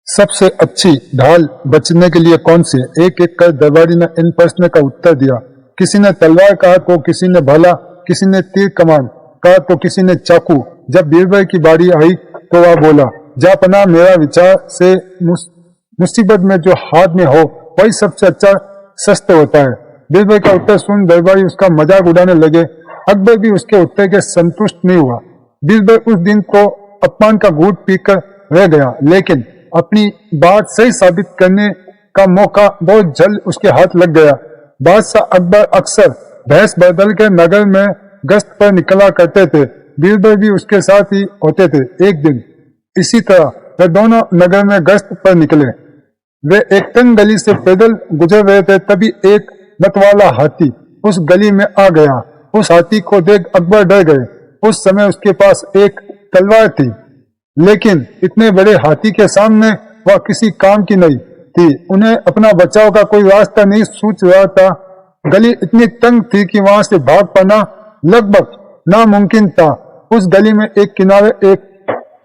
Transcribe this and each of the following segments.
सबसे अच्छी ढाल बचने के लिए कौन सी है? एक एक कर दरबारी ने इन प्रश्न का उत्तर दिया। किसी ने तलवार कहा तो किसी ने भाला, किसी ने तीर कमान कहा तो किसी ने चाकू। जब बीरबल की बारी आई तो वह बोला, जा पना, मेरा विचार से मुसीबत में जो हाथ में हो वही सबसे अच्छा शस्त्र होता है। बीरबल का उत्तर सुन दरबारी उसका मजाक उड़ाने लगे। अकबर भी उसके उत्तर के संतुष्ट नहीं हुआ। बीरबल उस दिन तो अपमान का घूंट पीकर रह गया, लेकिन अपनी बात सही साबित करने का मौका बहुत जल्द उसके हाथ लग गया। बादशाह अकबर अक्सर भैंस बदल के नगर में गश्त पर निकला करते थे। बीरबल भी उसके साथ ही होते थे। एक दिन इसी तरह वे दोनों नगर में गश्त पर निकले। वे एक तंग गली से पैदल गुजर रहे थे, तभी एक मतवाला हाथी उस गली में आ गया। उस हाथी को देख अकबर डर गए। उस समय उसके पास एक तलवार थी, लेकिन इतने बड़े हाथी के सामने वह किसी काम की नहीं थी। उन्हें अपना बचाव का कोई रास्ता नहीं सूझ रहा था। गली इतनी तंग थी कि वहां से भाग पाना लगभग नामुमकिन था। उस गली में एक किनारे एक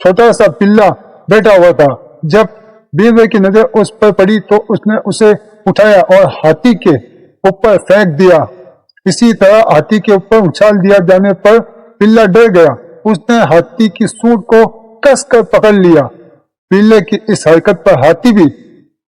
छोटा सा पिल्ला बैठा हुआ था। जब बीरबल की नजर उस पर पड़ी तो उसने उसे उठाया और हाथी के ऊपर फेंक दिया। इसी तरह हाथी के ऊपर उछाल दिया जाने पर पिल्ला डर गया। उसने हाथी की सूंड को कसकर पकड़ लिया। पिल्ले की इस हरकत पर हाथी भी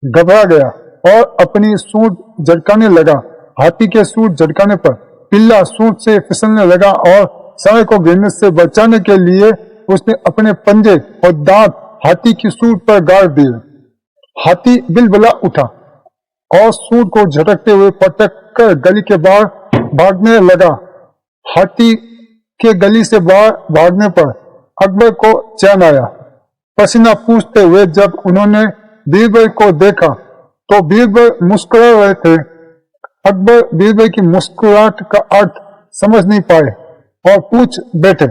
घबरा गया और अपनी सूंड झटकाने लगा। हाथी के सूंड झटकाने पर पिल्ला सूंड से फिसलने लगा और साय को गिरने से बचाने के लिए उसने अपने पंजे और दांत हाथी की सूंड पर गाड़ दिए। हाथी बिलबला उठा और सूंड को झटकते हुए पटक कर गली के बाहर भागने लगा। हाथी के गली से बाहर भागने पर अकबर को चैन आया। पसीना पूछते हुए जब उन्होंने बीरबल को देखा तो बीरबल मुस्कुरा रहे थे। अकबर बीरबल की मुस्कुराहट का अर्थ समझ नहीं पाए और पूछ बैठे,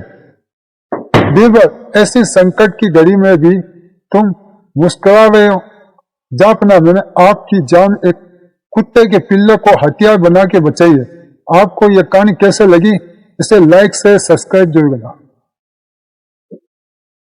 बीरबल, ऐसी संकट की घड़ी में भी तुम मुस्कुरा रहे हो? जापना, मैंने आपकी जान एक कुत्ते के पिल्ले को हथियार बना के बचाई है। आपको यह कहानी कैसे लगी? इसे लाइक से सब्सक्राइब जरूर करना।